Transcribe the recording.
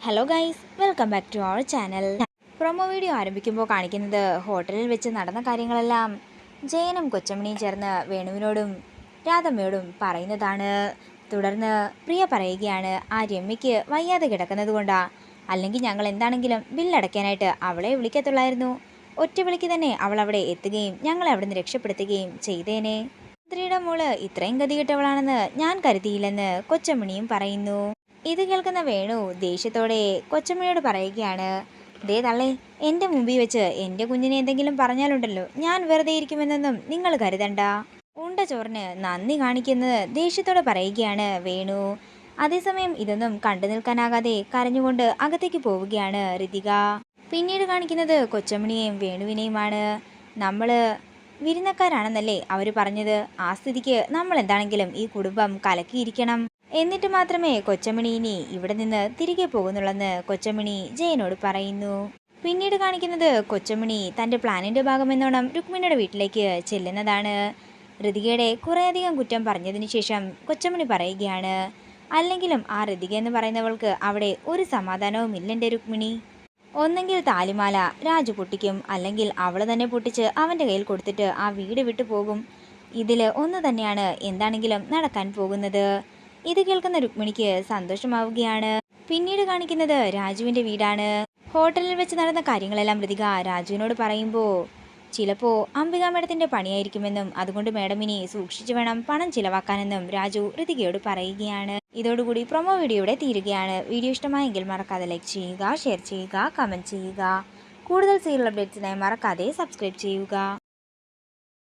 Hello guys, welcome back to our channel. Promo video ആരംഭിക്കുമ്പോൾ കാണിക്കുന്നത് ഹോട്ടലിൽ വെച്ച് നടന്ന കാര്യങ്ങളെല്ലാം ജയനും കൊച്ചമ്മണിയും ചേർന്ന് വേണുവിനോടും രാധമ്മയോടും പറയുന്നതാണ്. തുടർന്ന് പ്രിയ പറയുകയാണ്, ആ രമ്യയ്ക്ക് വയ്യാതെ കിടക്കുന്നത് കൊണ്ടാ, അല്ലെങ്കിൽ ഞങ്ങൾ എന്താണെങ്കിലും ബില്ലടയ്ക്കാനായിട്ട് അവളെ വിളിക്കത്തുള്ളായിരുന്നു. ഒറ്റ വിളിക്ക് തന്നെ അവൾ അവിടെ എത്തുകയും ഞങ്ങളെ അവിടെ നിന്ന് രക്ഷപ്പെടുത്തുകയും ചെയ്തേനെ. മന്ത്രിയുടെ മോള് ഇത്രയും ഗതികെട്ടവളാണെന്ന് ഞാൻ കരുതിയില്ലെന്ന് കൊച്ചമ്മണിയും പറയുന്നു. ഇത് കേൾക്കുന്ന വേണു ദേഷ്യത്തോടെ കൊച്ചമ്മയോട് പറയുകയാണ്, ദേ തള്ളേ, എൻ്റെ മുമ്പിൽ വെച്ച് എൻ്റെ കുഞ്ഞിനെ എന്തെങ്കിലും പറഞ്ഞാലുണ്ടല്ലോ ഞാൻ വെറുതെ ഇരിക്കുമെന്നൊന്നും നിങ്ങൾ കരുതണ്ട. ഉണ്ട ചോറിന് നന്ദി കാണിക്കുന്നത് ദേഷ്യത്തോടെ പറയുകയാണ് വേണു. അതേസമയം ഇതൊന്നും കണ്ടു നിൽക്കാനാകാതെ കരഞ്ഞുകൊണ്ട് അകത്തേക്ക് പോവുകയാണ് ഋതിക. പിന്നീട് കാണിക്കുന്നത് കൊച്ചമ്മണിയെയും വേണുവിനെയുമാണ്. നമ്മൾ വിരുന്നക്കാരാണെന്നല്ലേ അവർ പറഞ്ഞത്, ആ സ്ഥിതിക്ക് നമ്മൾ എന്താണെങ്കിലും ഈ കുടുംബം കലക്കിയിരിക്കണം, എന്നിട്ട് മാത്രമേ കൊച്ചമ്മണി ഇനി ഇവിടെ നിന്ന് തിരികെ പോകുന്നുള്ളെന്ന് കൊച്ചമ്മണി ജയനോട് പറയുന്നു. പിന്നീട് കാണിക്കുന്നത് കൊച്ചമ്മണി തൻ്റെ പ്ലാനിൻ്റെ ഭാഗമെന്നോണം രുക്മിണിയുടെ വീട്ടിലേക്ക് ചെല്ലുന്നതാണ്. ഋതികയുടെ കുറേയധികം കുറ്റം പറഞ്ഞതിന് ശേഷം കൊച്ചമ്മണി പറയുകയാണ്, അല്ലെങ്കിലും ആ ഋതിക എന്ന് പറയുന്നവൾക്ക് അവിടെ ഒരു സമാധാനവും ഇല്ലെൻ്റെ രുക്മിണി. ഒന്നെങ്കിൽ താലിമാല രാജു പൊട്ടിക്കും, അല്ലെങ്കിൽ അവൾ തന്നെ പൊട്ടിച്ച് അവൻ്റെ കയ്യിൽ കൊടുത്തിട്ട് ആ വീട് വിട്ടു പോകും. ഇതിൽ ഒന്ന് തന്നെയാണ് എന്താണെങ്കിലും നടക്കാൻ പോകുന്നത്. ഇത് കേൾക്കുന്ന രുക്മിണിക്ക് സന്തോഷമാവുകയാണ്. പിന്നീട് കാണിക്കുന്നത് രാജുവിൻ്റെ വീടാണ്. ഹോട്ടലിൽ വെച്ച് നടന്ന കാര്യങ്ങളെല്ലാം ഋതിക രാജുവിനോട് പറയുമ്പോൾ, ചിലപ്പോൾ അംബിക മേഡത്തിൻ്റെ പണിയായിരിക്കുമെന്നും അതുകൊണ്ട് മേഡം ഇനി സൂക്ഷിച്ചു വേണം പണം ചിലവാക്കാനെന്നും രാജു ഋതികയോട് പറയുകയാണ്. ഇതോടുകൂടി പ്രൊമോ വീഡിയോ ഇവിടെ തീരുകയാണ്. വീഡിയോ ഇഷ്ടമായെങ്കിൽ മറക്കാതെ ലൈക്ക് ചെയ്യുക, ഷെയർ ചെയ്യുക, കമൻറ്റ് ചെയ്യുക. കൂടുതൽ സീരിയൽ അപ്ഡേറ്റ്സിനായി മറക്കാതെ സബ്സ്ക്രൈബ് ചെയ്യുക.